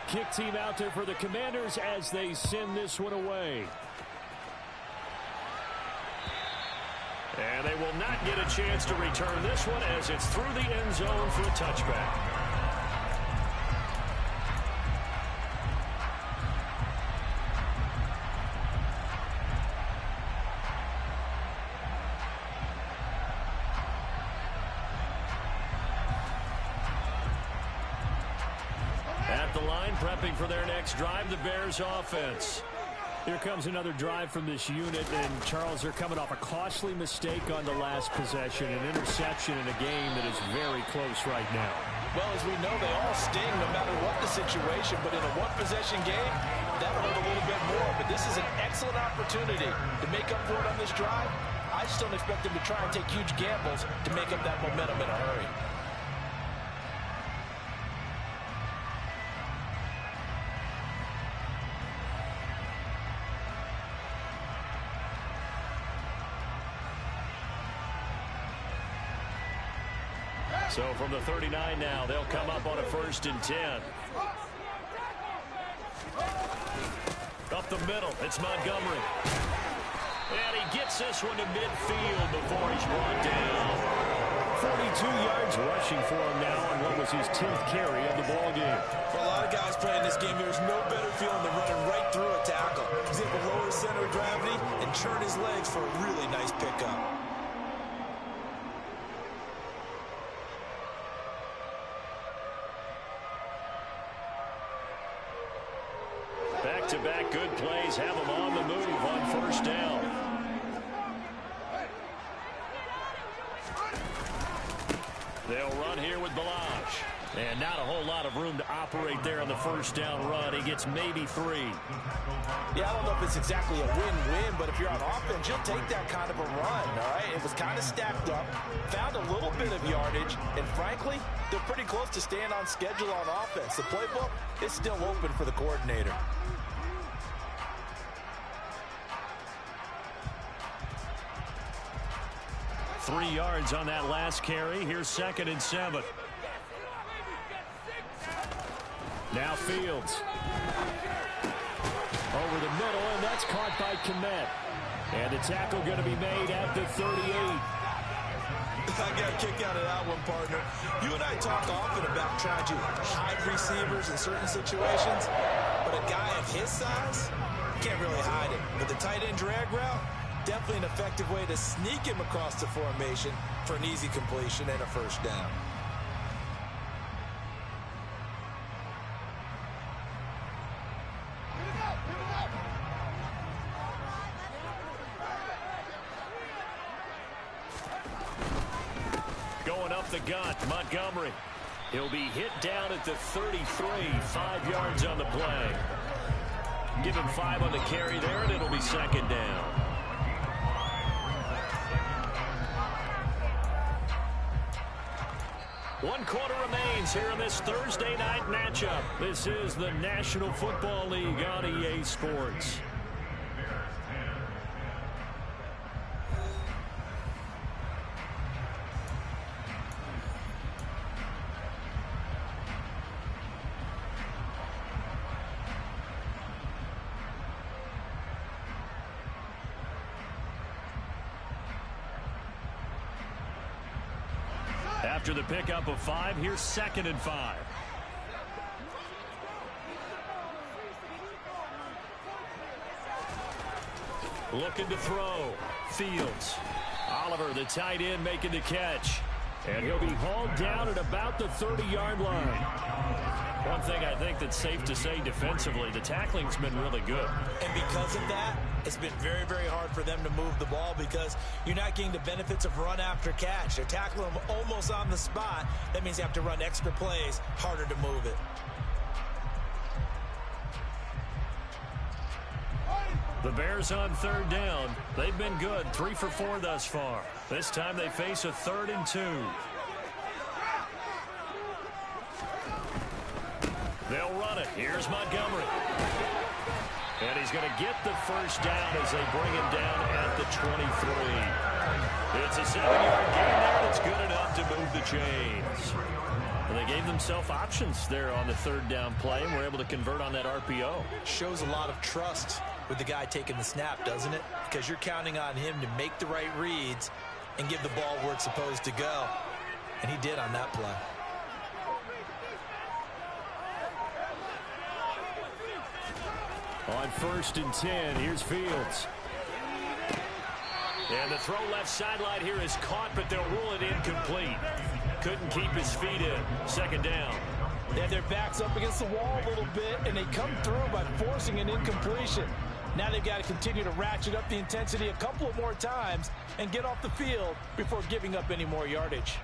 Kick team out there for the Commanders as they send this one away. And they will not get a chance to return this one as it's through the end zone for a touchback. At the line, prepping for their next drive, the Bears offense. Here comes another drive from this unit, and Charles, they're coming off a costly mistake on the last possession, an interception in a game that is very close right now. Well, as we know, they all sting no matter what the situation, but in a one-possession game, that'll hurt a little bit more. But this is an excellent opportunity to make up for it on this drive. I just don't expect them to try and take huge gambles to make up that momentum in a hurry. So from the 39 now, they'll come up on a 1st and 10. Up the middle, it's Montgomery. And he gets this one to midfield before he's brought down. 42 yards rushing for him now on what was his 10th carry of the ball game. For a lot of guys playing this game, there's no better feeling than running right through a tackle. He's able to lower his center of gravity and turn his legs for a really nice pickup. Back-to-back good plays have him on the move on 1st down. They'll run here with Balazs. And not a whole lot of room to operate there on the 1st down run. He gets maybe 3. Yeah, I don't know if it's exactly a win-win, but if you're on offense, you'll take that kind of a run, all right? It was kind of stacked up, found a little bit of yardage, and frankly, they're pretty close to staying on schedule on offense. The playbook is still open for the coordinator. Three yards on that last carry. Here's 2nd and 7. Now Fields. Over the middle, and that's caught by Kmet. And the tackle going to be made at the 38. I got a kick out of that one, partner. You and I talk often about trying to hide receivers in certain situations, but a guy of his size can't really hide it. But the tight end drag route, definitely an effective way to sneak him across the formation for an easy completion and a 1st down. Going up the gut, Montgomery. He'll be hit down at the 33, 5 yards on the play. Give him 5 on the carry there, and it'll be 2nd down. One quarter remains here in this Thursday night matchup. This is the National Football League on EA Sports. After the pickup of 5, here's 2nd and 5. Looking to throw. Fields. Oliver, the tight end, making the catch. And he'll be hauled down at about the 30-yard line. One thing I think that's safe to say defensively, the tackling's been really good. And because of that, it's been very, very hard for them to move the ball because you're not getting the benefits of run after catch. They're tackling them almost on the spot. That means you have to run extra plays, harder to move it. The Bears on 3rd down. They've been good, 3 for 4 thus far. This time they face a 3rd and 2. They'll run it. Here's Montgomery. And he's going to get the 1st down as they bring him down at the 23. It's a 7-yard gain there that's good enough to move the chains. And they gave themselves options there on the 3rd down play and were able to convert on that RPO. Shows a lot of trust with the guy taking the snap, doesn't it? Because you're counting on him to make the right reads and give the ball where it's supposed to go. And he did on that play. On 1st and 10, here's Fields. And the throw left sideline here is caught, but they'll rule it incomplete. Couldn't keep his feet in. 2nd down. They had their backs up against the wall a little bit, and they come through by forcing an incompletion. Now they've got to continue to ratchet up the intensity a couple of more times and get off the field before giving up any more yardage.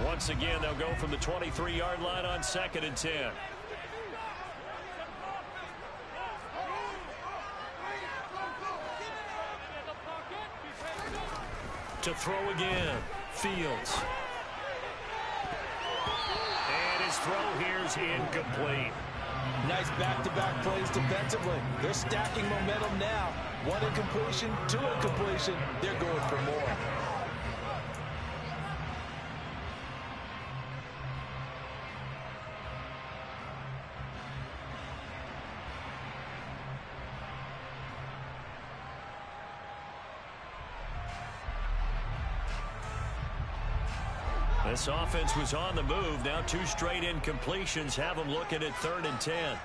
Once again, they'll go from the 23-yard line on 2nd and 10. To throw again, Fields. And his throw here is incomplete. Nice back-to-back plays defensively. They're stacking momentum now. 1 incompletion, 2 incompletion. They're going for more. This offense was on the move. Now 2 straight incompletions have them looking at 3rd and 10.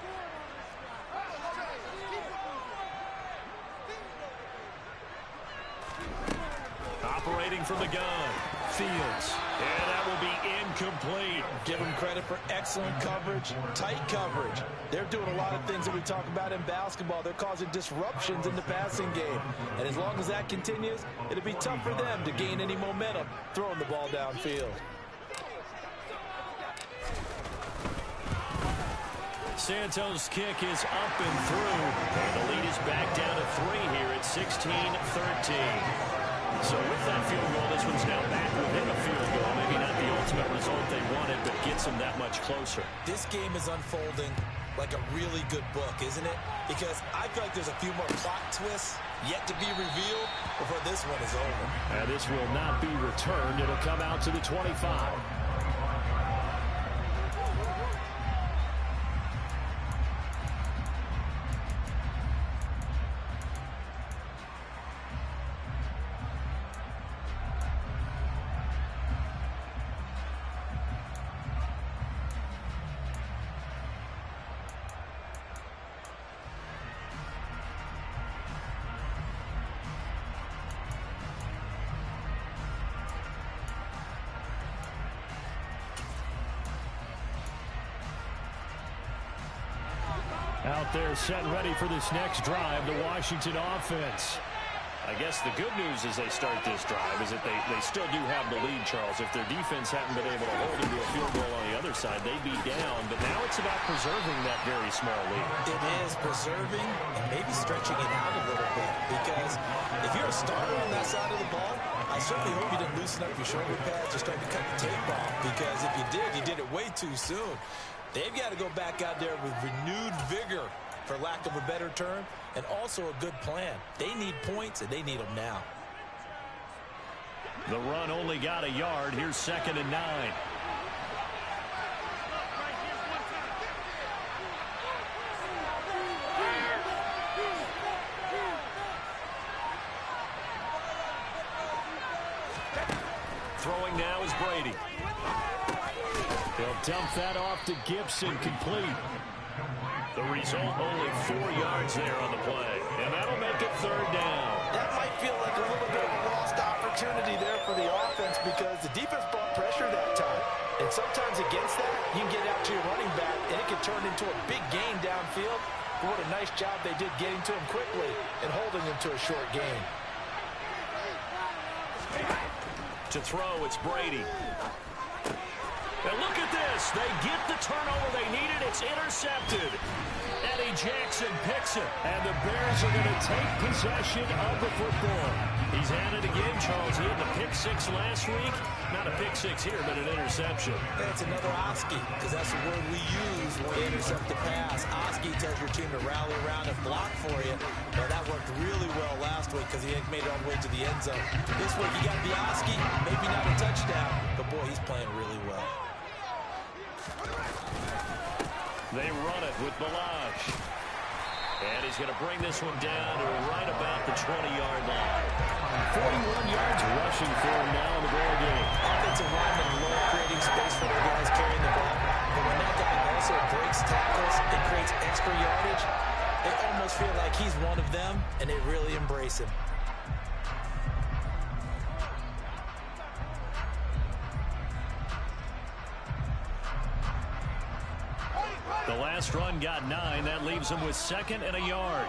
Operating from the gun, Fields. And that will be incomplete. Give them credit for excellent coverage, tight coverage. They're doing a lot of things that we talk about in basketball. They're causing disruptions in the passing game. And as long as that continues, it'll be tough for them to gain any momentum throwing the ball downfield. Santos' kick is up and through. And the lead is back down to 3 here at 16-13. So with that field goal, this one's now back within a field goal. Maybe not the ultimate result they wanted, but gets them that much closer. This game is unfolding like a really good book, isn't it? Because I feel like there's a few more plot twists yet to be revealed before this one is over. And this will not be returned. It'll come out to the 25. Out there set ready for this next drive, the Washington offense. I guess the good news as they start this drive is that they still do have the lead, Charles. If their defense hadn't been able to hold them to a field goal on the other side, they'd be down. But now it's about preserving that very small lead. It is preserving and maybe stretching it out a little bit. Because if you're a starter on that side of the ball, I certainly hope you didn't loosen up your shoulder pads or start to cut the tape off. Because if you did it way too soon. They've got to go back out there with renewed vigor, for lack of a better term, and also a good plan. They need points, and they need them now. The run only got a yard. Here's 2nd and 9. Throwing now is Brady. He'll dump that off to Gibson, complete. The result, only 4 yards there on the play. And that'll make it 3rd down. That might feel like a little bit of a lost opportunity there for the offense because the defense brought pressure that time. And sometimes against that, you can get out to your running back, and it can turn into a big gain downfield. But what a nice job they did getting to him quickly and holding him to a short gain. To throw, it's Brady. And look at this. They get the turnover they needed. It's intercepted. Eddie Jackson picks it. And the Bears are going to take possession of the football. He's at it again, Charles. He had the pick 6 last week. Not a pick 6 here, but an interception. That's another Oski, because that's the word we use when we intercept the pass. Oski tells your team to rally around and block for you. Well, that worked really well last week because he made it all the way to the end zone. This week, you got the Oski, maybe not a touchdown, but boy, he's playing really well. They run it with Balaj. And he's going to bring this one down to right about the 20-yard line. 41 yards rushing for him now in the ball game. Offensive linemen love creating space for their guys carrying the ball. But when that guy also breaks tackles and creates extra yardage, they almost feel like he's one of them, and they really embrace him. The last run got 9. That leaves them with 2nd and a yard.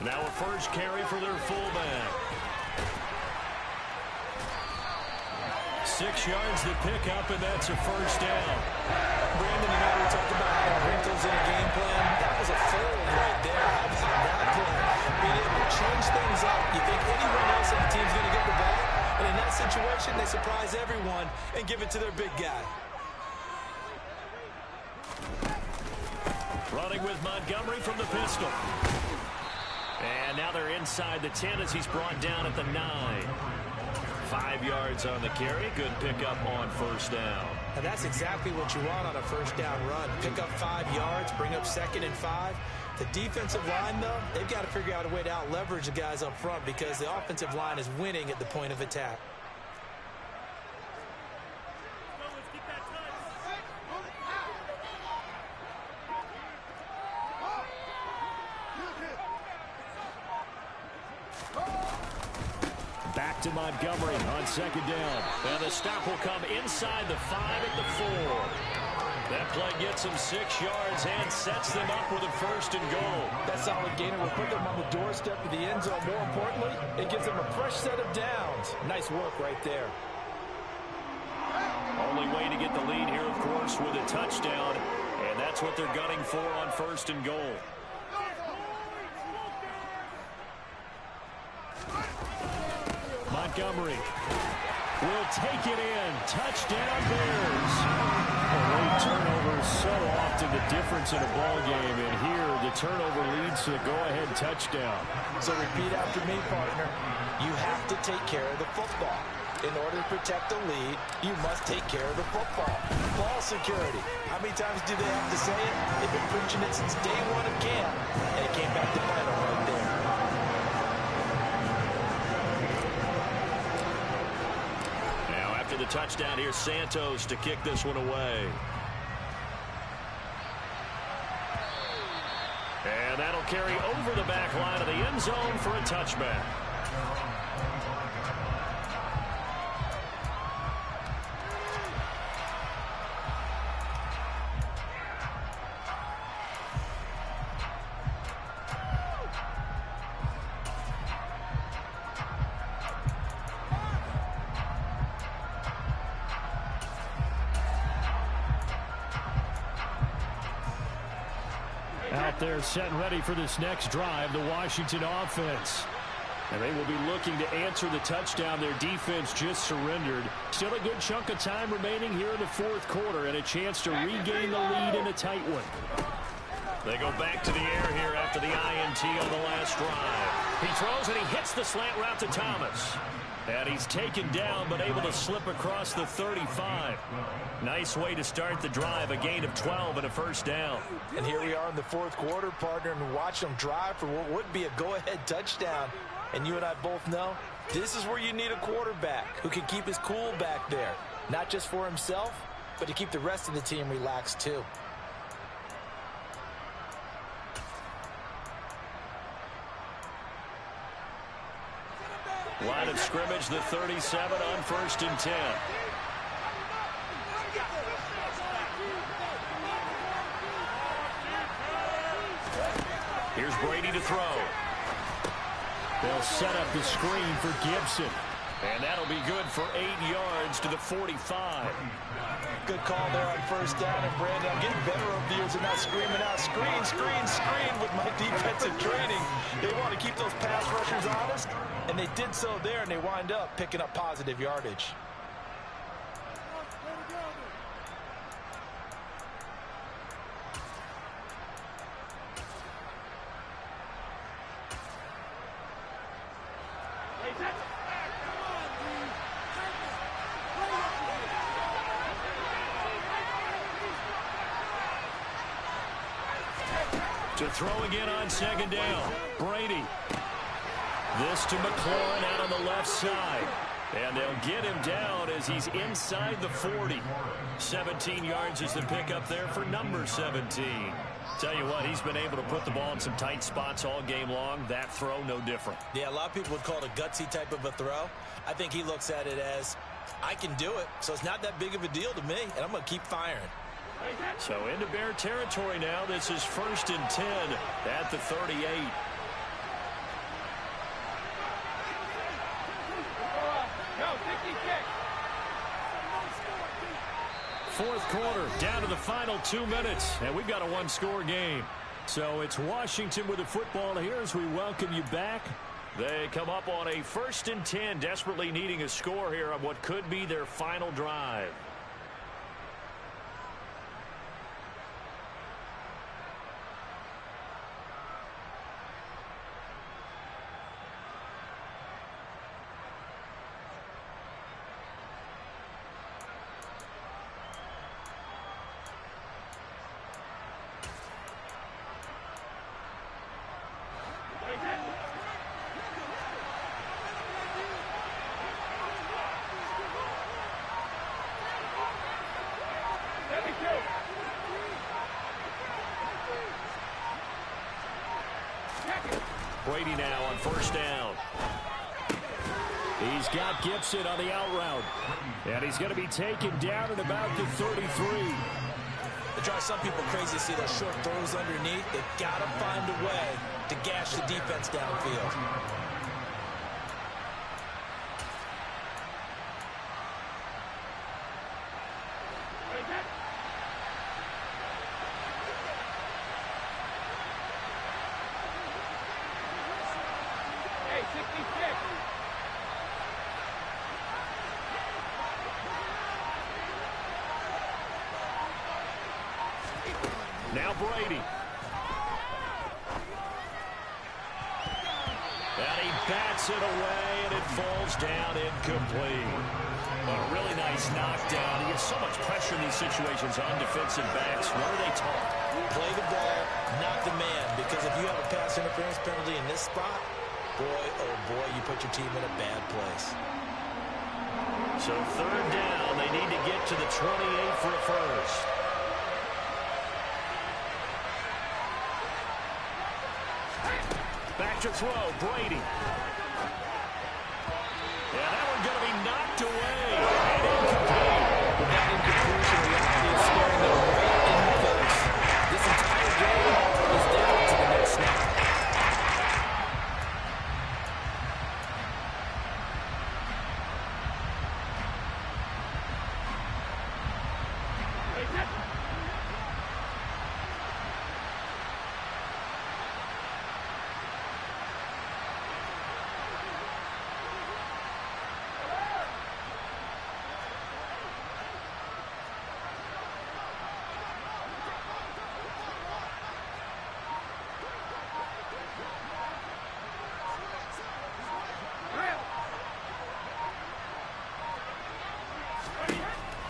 Now a first carry for their fullback. 6 yards to pick up, and that's a first down. Brandon, you know, we talked about having wrinkles in a game plan. That was a fold right there. How about that play? everyone and give it to their big guy. Running with Montgomery from the pistol. And now they're inside the 10 as he's brought down at the 9. 5 yards on the carry. Good pickup on first down. And that's exactly what you want on a first down run. Pick up 5 yards, bring up 2nd and 5. The defensive line, though, they've got to figure out a way to out-leverage the guys up front because the offensive line is winning at the point of attack. Back to Montgomery on 2nd down. And the stop will come inside the 5 at the 4. That play gets them 6 yards and sets them up with a 1st and goal. That solid gainer will put them on the doorstep of the end zone. More importantly, it gives them a fresh set of downs. Nice work right there. Only way to get the lead here, of course, with a touchdown. And that's what they're gunning for on 1st and goal. Montgomery will take it in. Touchdown, Bears. Late turnovers so often the difference in a ball game, and here the turnover leads to the go-ahead touchdown. So repeat after me, partner. You have to take care of the football. In order to protect the lead, you must take care of the football. Ball security. How many times do they have to say it? They've been preaching it since day one of camp, and it came back to bite them right there. After the touchdown, here's Santos to kick this one away. And that'll carry over the back line of the end zone for a touchback. Out there set and ready for this next drive, the Washington offense. And they will be looking to answer the touchdown their defense just surrendered. Still a good chunk of time remaining here in the 4th quarter and a chance to regain the lead in a tight one. They go back to the air here after the INT on the last drive. He throws and he hits the slant route to Thomas. And he's taken down but able to slip across the 35. Nice way to start the drive, a gain of 12 and a 1st down. And here we are in the 4th quarter, partner, and watch them drive for what would be a go-ahead touchdown. And you and I both know this is where you need a quarterback who can keep his cool back there. Not just for himself, but to keep the rest of the team relaxed too. Line of scrimmage, the 37 on 1st and 10. Here's Brady to throw. They'll set up the screen for Gibson. And that'll be good for 8 yards to the 45. Good call there on 1st down. And Brandon, I'm getting better over the years and not screaming out, screen, screen, screen with my defensive training. They want to keep those pass rushers honest, and they did so there, and they wind up picking up positive yardage. To throw again on 2nd down. Brady. This to McLaurin out on the left side. And they'll get him down as he's inside the 40. 17 yards is the pickup there for number 17. Tell you what, he's been able to put the ball in some tight spots all game long. That throw, no different. Yeah, a lot of people would call it a gutsy type of a throw. I think he looks at it as, I can do it, so it's not that big of a deal to me, and I'm going to keep firing. So into Bear territory now. This is 1st and 10 at the 38. Fourth quarter, down to the final 2 minutes, and we've got a one-score game. So it's Washington with the football here as we welcome you back They come up on a 1st and 10, desperately needing a score here on what could be their final drive. Brady now on 1st down. He's got Gibson on the out route. And he's going to be taken down at about the 33. It drives some people crazy to see those short throws underneath. They've got to find a way to gash the defense downfield. Now Brady. And he bats it away, and it falls down incomplete. But a really nice knockdown. He gets so much pressure in these situations on defensive backs. What are they taught? Play the ball, not the man. Because if you have a pass interference penalty in this spot, boy, oh boy, you put your team in a bad place. So 3rd down, they need to get to the 28 for a first. Back to throw, Brady. Yeah, that one's going to be knocked away. And incomplete. With that incompletion, reality is staring them right in the face. This entire game is down to the next snap.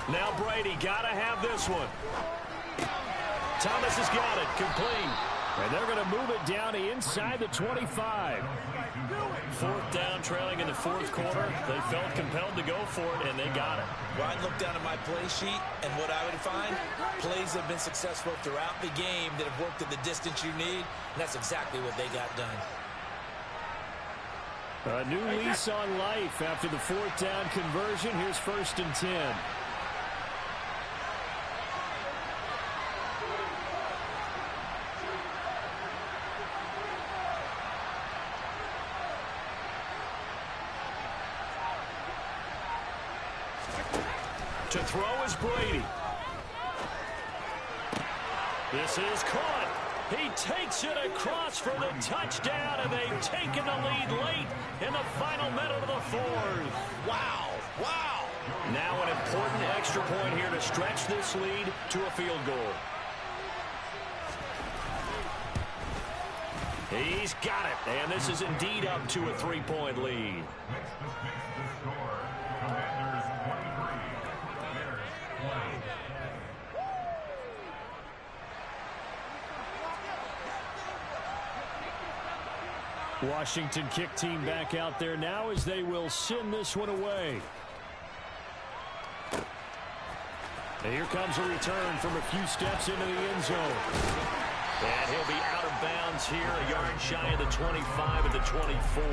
Now Brady got to have this one. Thomas has got it, complete. And they're going to move it down to inside the 25. 4th down, trailing in the 4th quarter. They felt compelled to go for it, and they got it. Well, I'd look down at my play sheet, and what I would find, plays have been successful throughout the game that have worked at the distance you need, and that's exactly what they got done. A new lease on life after the 4th down conversion. Here's 1st and 10. To throw is Brady. This is caught. He takes it across for the touchdown, and they've taken the lead late in the final minute of the 4th. Wow. Wow. Now an important extra point here to stretch this lead to a field goal. He's got it, and this is indeed up to a 3-point lead. Washington kick team back out there now as they will send this one away. And here comes a return from a few steps into the end zone. And he'll be out of bounds here, a yard shy of the 25 at the 24.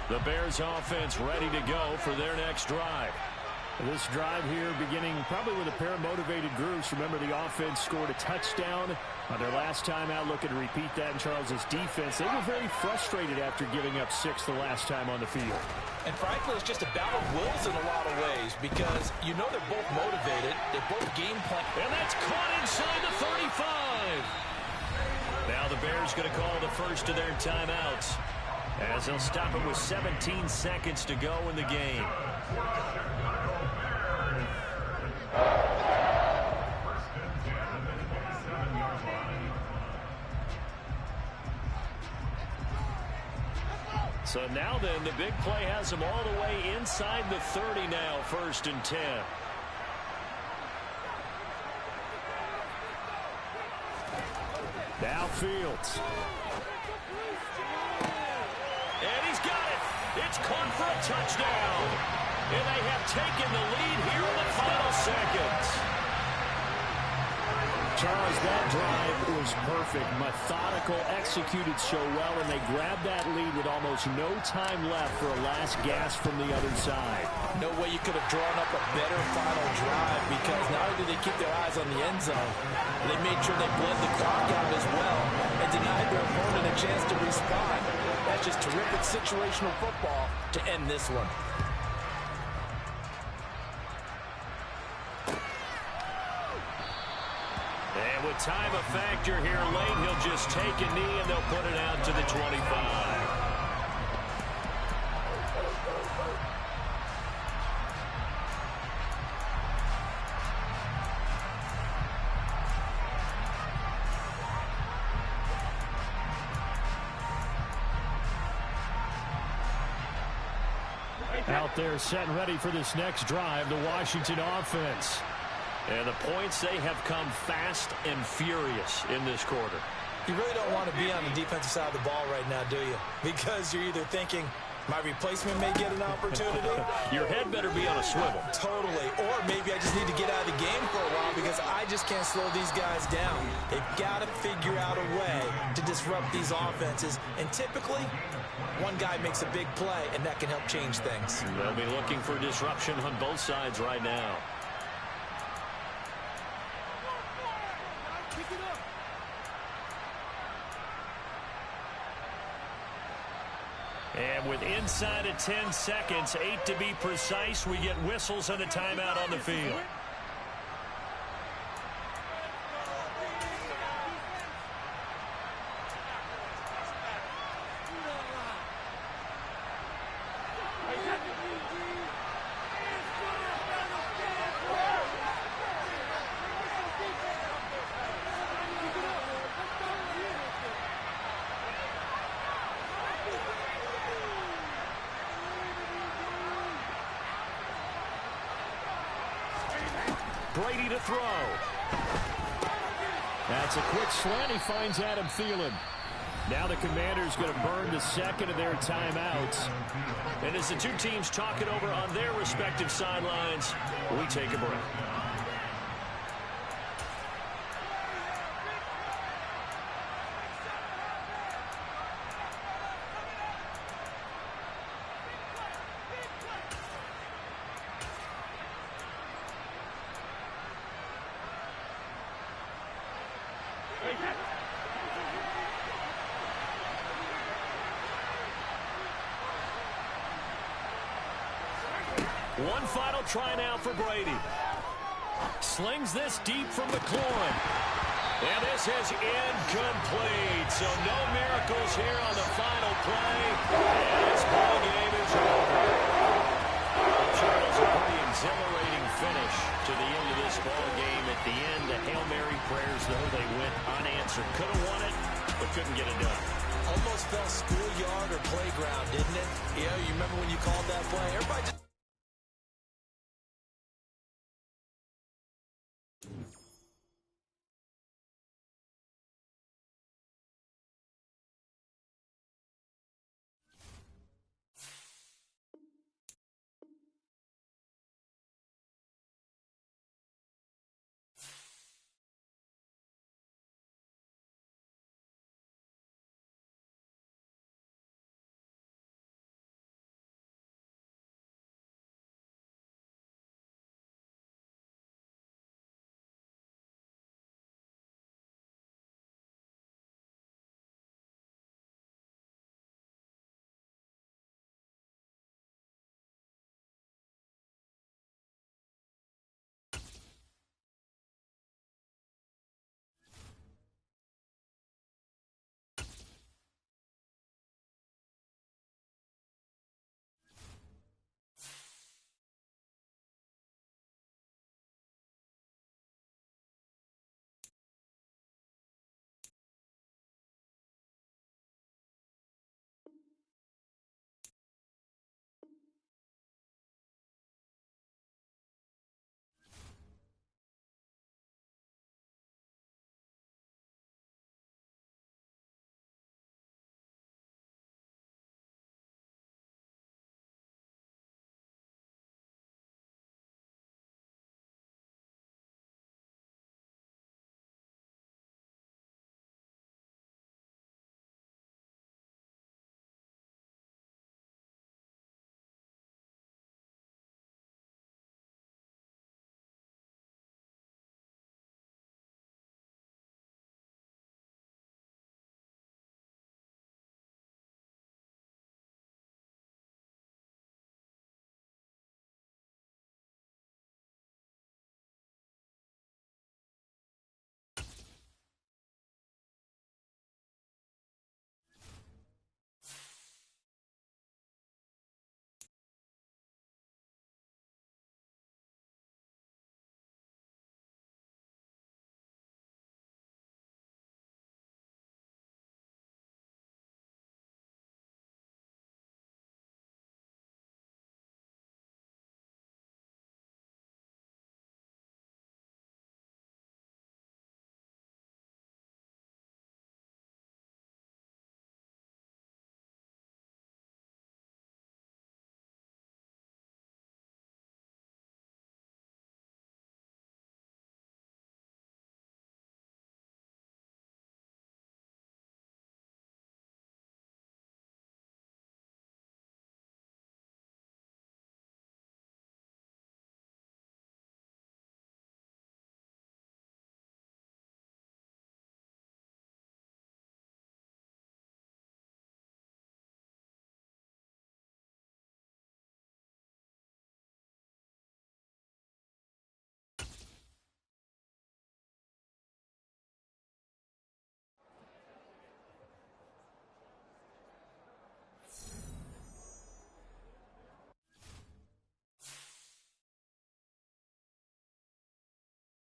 The Bears offense ready to go for their next drive. This drive here beginning probably with a pair of motivated groups. Remember, the offense scored a touchdown on their last time out. Looking to repeat that in Charles's defense. They were very frustrated after giving up 6 the last time on the field. And frankly, it's just a battle of wills in a lot of ways because you know they're both motivated. They're both game plan. And that's caught inside the 35. Now the Bears going to call the first of their timeouts, as they'll stop it with 17 seconds to go in the game. So now then, the big play has them all the way inside the 30 now, 1st and 10. Now Fields. And he's got it. It's caught for a touchdown. And they have taken the lead here in the final seconds. Charles, that drive was perfect. Methodical, executed so well, and they grabbed that lead with almost no time left for a last gasp from the other side. No way you could have drawn up a better final drive because not only did they keep their eyes on the end zone, they made sure they bled the clock out as well and denied their opponent a chance to respond. That's just terrific situational football to end this one. And with time a factor here late, he'll just take a knee and they'll put it out to the 25. Out there set and ready for this next drive, the Washington offense. And the points, they have come fast and furious in this quarter. You really don't want to be on the defensive side of the ball right now, do you? Because you're either thinking, my replacement may get an opportunity. Your head better be on a swivel. Totally. Or maybe I just need to get out of the game for a while because I just can't slow these guys down. They've got to figure out a way to disrupt these offenses. And typically, one guy makes a big play, and that can help change things. They'll be looking for disruption on both sides right now. And with inside of 10 seconds, 8 to be precise, we get whistles and a timeout on the field. Brady to throw. That's a quick slant. He finds Adam Thielen. Now the Commanders going to burn the second of their timeouts. And as the two teams talk it over on their respective sidelines, we take a break. One final try now for Brady. Slings this deep from McLaurin. And this is incomplete. So no miracles here on the final play. And this ball game is over. Charles, a pretty exhilarating finish to the end of this ball game. At the end, the Hail Mary prayers, though, they went unanswered. Could have won it, but couldn't get it done. Almost felt schoolyard or playground, didn't it? You know, you remember when you called that play? Everybody just